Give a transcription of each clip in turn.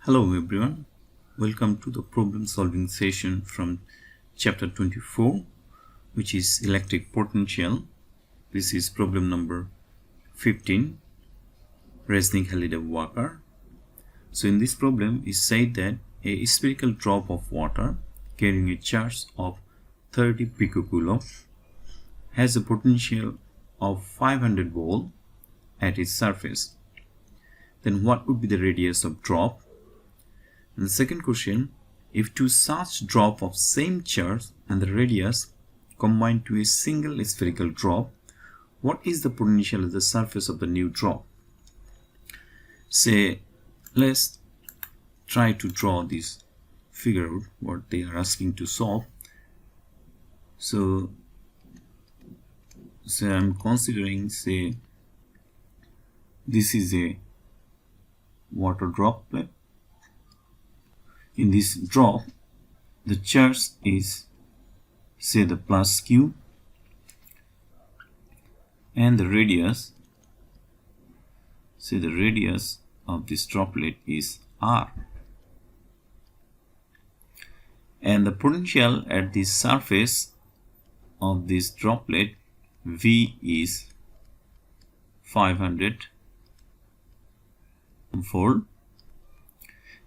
Hello everyone, welcome to the problem solving session from chapter 24, which is electric potential. This is problem number 15, Resnick Halliday Walker. So in this problem it said that a spherical drop of water carrying a charge of 30 picocoulomb has a potential of 500 volt at its surface. Then what would be the radius of drop? And the second question, if two such drop of same charge and the radius combine to a single spherical drop, what is the potential at the surface of the new drop? Say, let's try to draw this figure out what they are asking to solve. So I'm considering, say, this is a water droplet. In this drop, the charge is, say, the plus q, and the radius, say, the radius of this droplet is r, and the potential at the surface of this droplet V is 500 volt,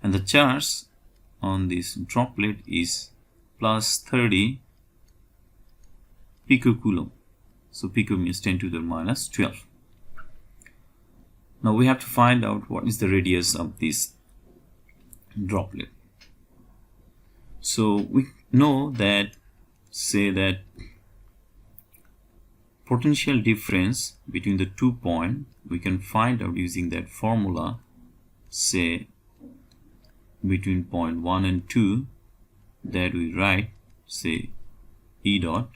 and the charge on this droplet is plus 30 picocoulomb. So pico means 10 to the minus 12. Now we have to find out what is the radius of this droplet. So we know that, say, that potential difference between the 2 points we can find out using that formula, say, between point 1 and 2, that we write, say, E dot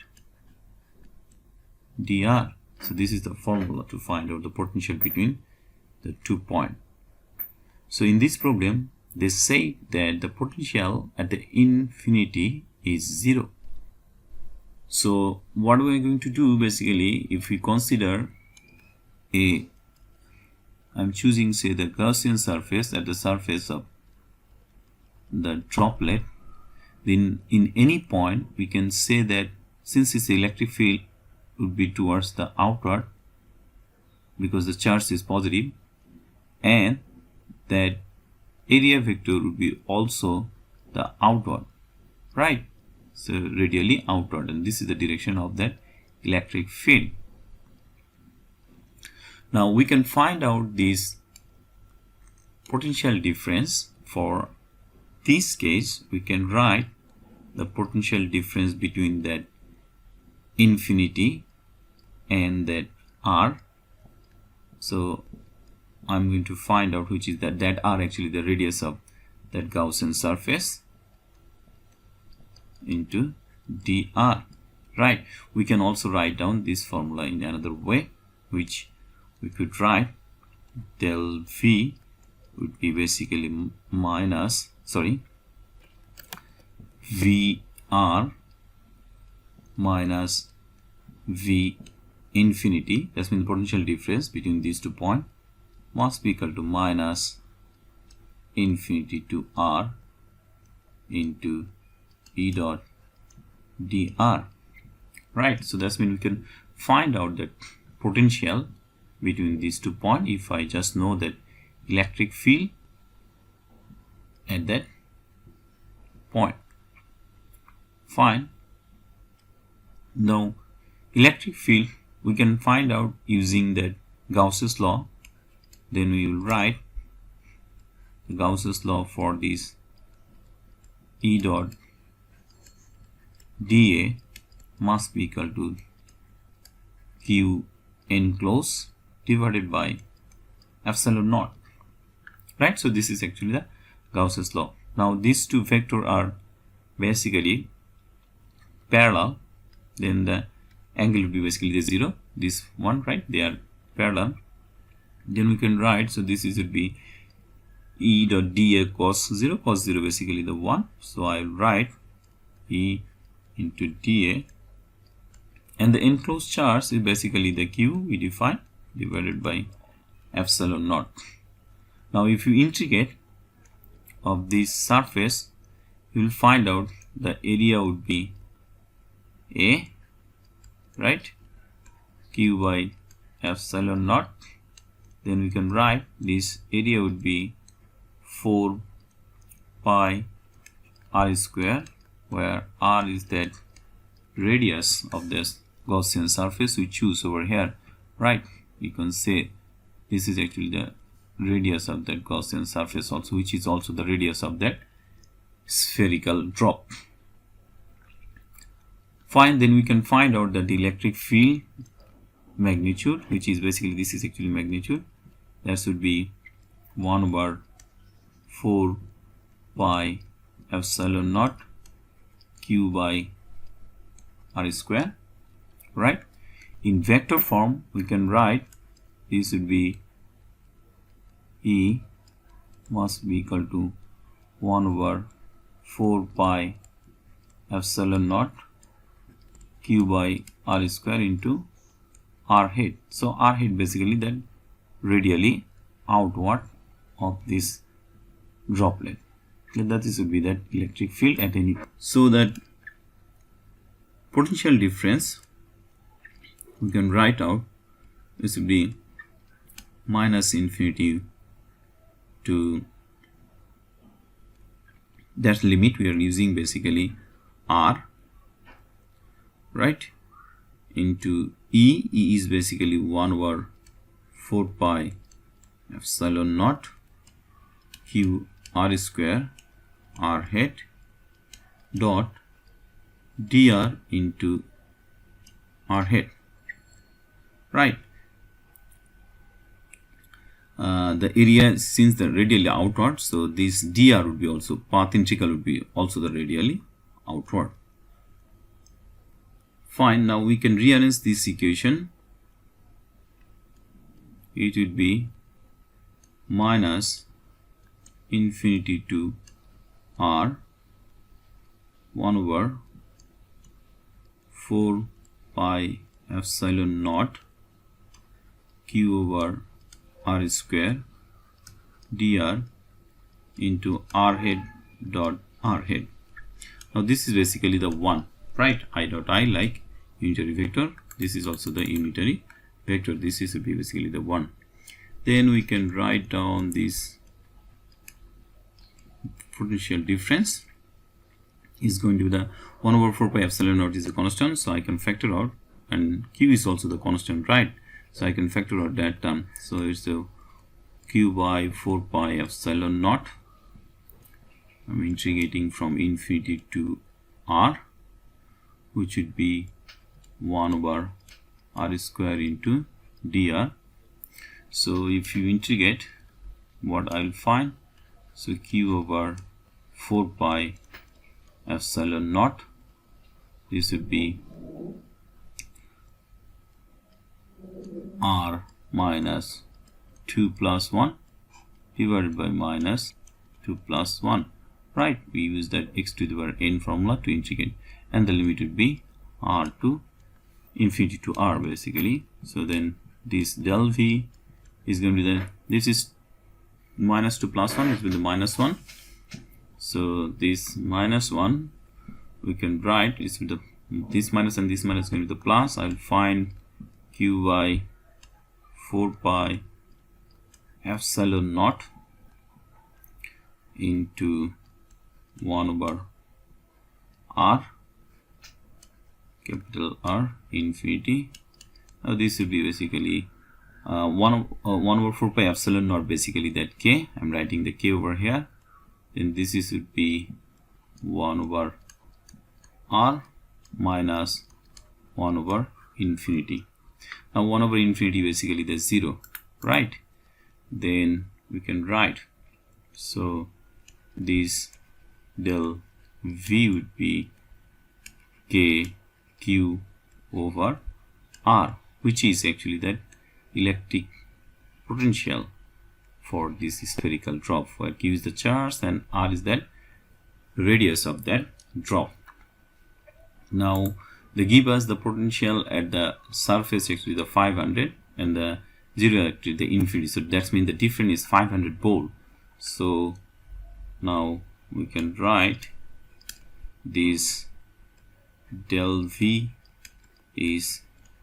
dr. So this is the formula to find out the potential between the 2 points. So in this problem they say that the potential at the infinity is 0. So what we are going to do, basically, if we consider I'm choosing, say, the Gaussian surface at the surface of the droplet, then in any point we can say that since its electric field would be towards the outward because the charge is positive, and that area vector would be also the outward, right? So radially outward, and this is the direction of that electric field. Now we can find out this potential difference. For this case, we can write the potential difference between that infinity and that r. So I'm going to find out which is that r actually the radius of that Gaussian surface into dr, right? We can also write down this formula in another way, which we could write del v would be basically minus, Vr minus V infinity. That means the potential difference between these 2 points must be equal to minus infinity to r into E dot dr, right? So that's when we can find out that potential between these 2 points if I just know that electric field at that point. Fine. Now electric field we can find out using that Gauss's law. Then we will write the Gauss's law for this E dot dA must be equal to Q enclosed divided by epsilon naught, right? So this is actually the Gauss's law. Now these two vectors are basically parallel, then the angle will be basically the 0, this one, right? They are parallel. Then we can write, so this is would be E dot dA cos 0 basically the 1. So I will write E into dA, and the enclosed charge is basically the Q we define divided by epsilon naught. Now if you integrate of this surface, you will find out the area would be A, right, Q by epsilon naught. Then we can write this area would be 4 pi r square, where r is that radius of this Gaussian surface we choose over here, right? You can say this is actually the radius of that Gaussian surface also, which is also the radius of that spherical drop. Fine, then we can find out that the electric field magnitude, which is basically, this is actually magnitude, that should be 1 over 4 pi epsilon naught q by r square, right? In vector form we can write this would be E must be equal to 1 over 4 pi epsilon naught q by r square into r head. So r head basically that radially outward of this droplet. That is would be that electric field at any. So that potential difference we can write out, this would be minus infinity to that limit we are using basically r, right, into E. E is basically 1 over 4 pi epsilon naught q r square r head dot dr into r head, right? The area, since the radially outward, so this dr would be also, path integral would be also the radially outward. Fine, now we can rearrange this equation. It would be minus infinity to r 1 over 4 pi epsilon naught q over r square dr into r head dot r head. Now this is basically the 1, right? I dot I like unitary vector. This is also the unitary vector. This is basically the 1. Then we can write down this potential difference is going to be the 1 over 4 pi epsilon naught is a constant, so I can factor out, and q is also the constant, right? So I can factor out that term. So it's a q by 4 pi epsilon naught. I'm integrating from infinity to r, which would be 1 over r square into dr. So if you integrate, what I'll find, so q over 4 pi epsilon naught, this would be r minus 2 plus 1 divided by minus 2 plus 1, right? We use that x to the power n formula to integrate, and the limit would be r to infinity to r basically. So then this del v is going to be the, this is minus 2 plus 1, it will be the minus 1. So this minus 1 we can write is with the, this minus and this minus is going to be the plus. I'll find q by 4 pi epsilon naught into 1 over r, capital R, infinity. Now this will be basically 1 over 4 pi epsilon naught, basically that k. I'm writing the k over here. Then this is would be 1 over r minus 1 over infinity. Now 1 over infinity basically the 0, right? Then we can write, so this del v would be k q over r, which is actually that electric potential for this spherical drop, where q is the charge and r is that radius of that drop. Now they give us the potential at the surface actually the 500 and the 0 actually the infinity, so that means the difference is 500 volt. So Now we can write this del V is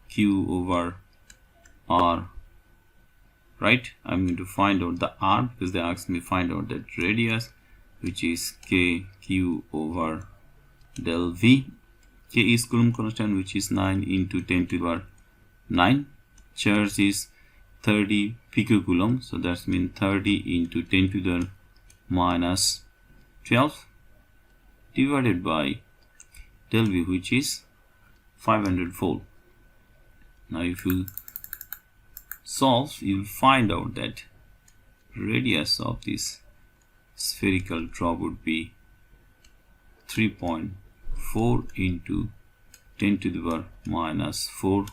Q over R, right? I'm going to find out the R because they asked me find out that radius, which is K Q over del V. K is Coulomb constant, which is 9 into 10 to the power 9. Charge is 30 picocoulomb, so that means 30 into 10 to the minus 12 divided by del V, which is 500 volt. Now if you solve, you will find out that radius of this spherical drop would be 3.4 into 10 to the power minus 4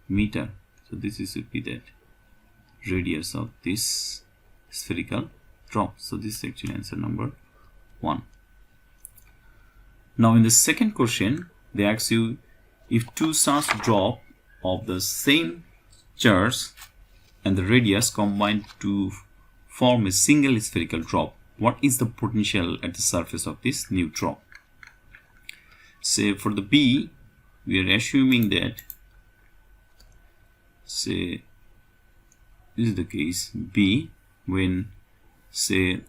meter. So this is would be that radius of this spherical drop. So this is actually answer number 1. Now in the second question, they ask you if two such drop of the same charge and the radius combine to form a single spherical drop, what is the potential at the surface of this new drop? Say for the B, we are assuming that, say this is the case B, when say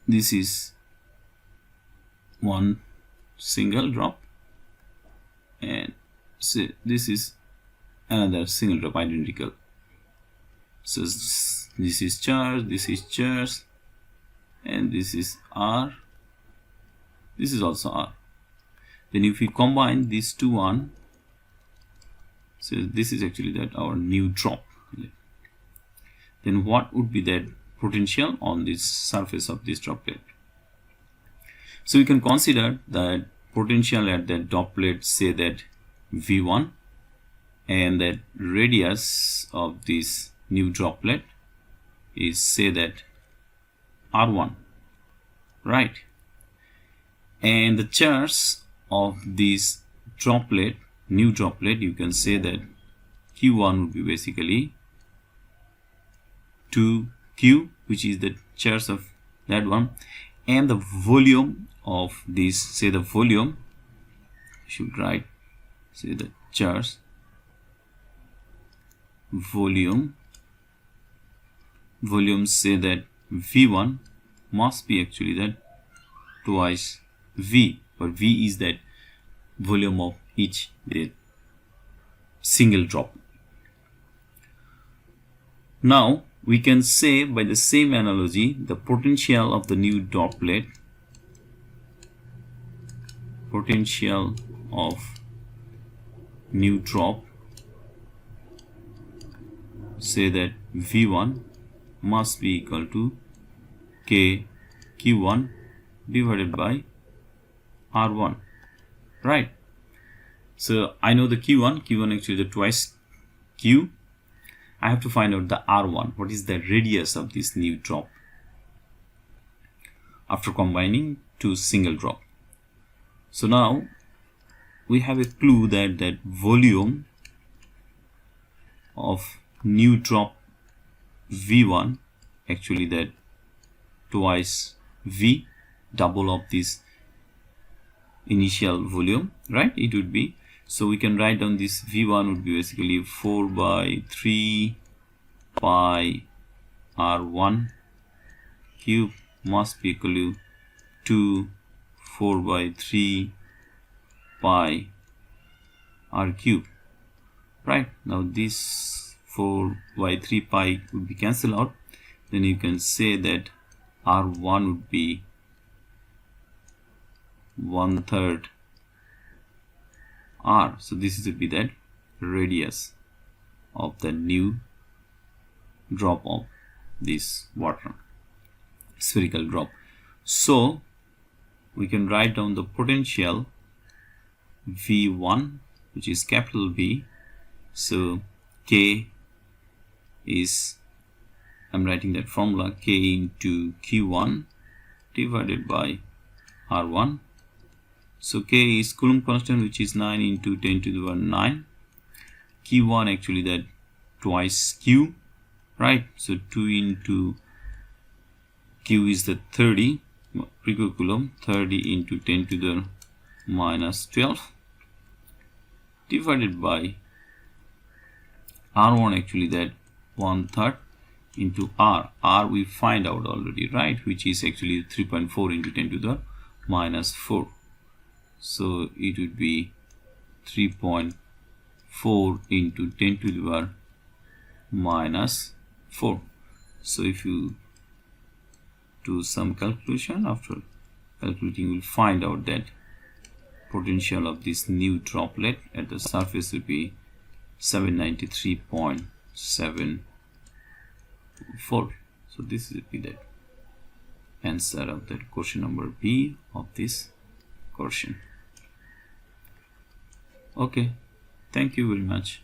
this is one single drop and say this is another single drop identical. So this is charge, this is charge, and this is R, this is also R. Then if we combine these two one, so this is actually that our new drop. Then what would be that potential on this surface of this droplet? So we can consider that potential at that droplet, say that V1, and that radius of this new droplet is say that R1, right? And the charge of this droplet, new droplet, you can say that Q1 would be basically 2Q, which is the charge of that one, and the volume of this, say the volume, you should write, say the charge, volume, say that V1 must be actually that twice V, but V is that volume of each single drop. Now we can say by the same analogy, the potential of the new droplet, potential of new drop, say that V1 must be equal to K Q1 divided by R1, right? So I know the Q1 actually the twice Q. I have to find out the R1, what is the radius of this new drop after combining two single drop. So now we have a clue that that volume of new drop V1 actually that twice V, double of this initial volume, right? It would be, so we can write down this V1 would be basically 4 by 3 pi R1 cube must be equal to 4 by 3 pi R cube, right? Now this 4 by 3 pi would be cancelled out, then you can say that R1 would be 1/3 R. So this is would be that radius of the new drop of this water, spherical drop. So we can write down the potential V1, which is capital V. So K is, I'm writing that formula, K into Q1 divided by R1. So K is Coulomb constant, which is 9 into 10 to the power 9. Q1 actually that twice Q, right? So 2 into Q is the 30 picocoulomb, 30 into 10 to the minus 12 divided by R1, actually that 1/3 into R we find out already, right, which is actually 3.4 into 10 to the minus 4. So it would be 3.4 into 10 to the power minus 4. So if you do some calculation, after calculating, you will find out that potential of this new droplet at the surface will be 793.74. So this will be the answer of that question number B of this question. Okay, thank you very much.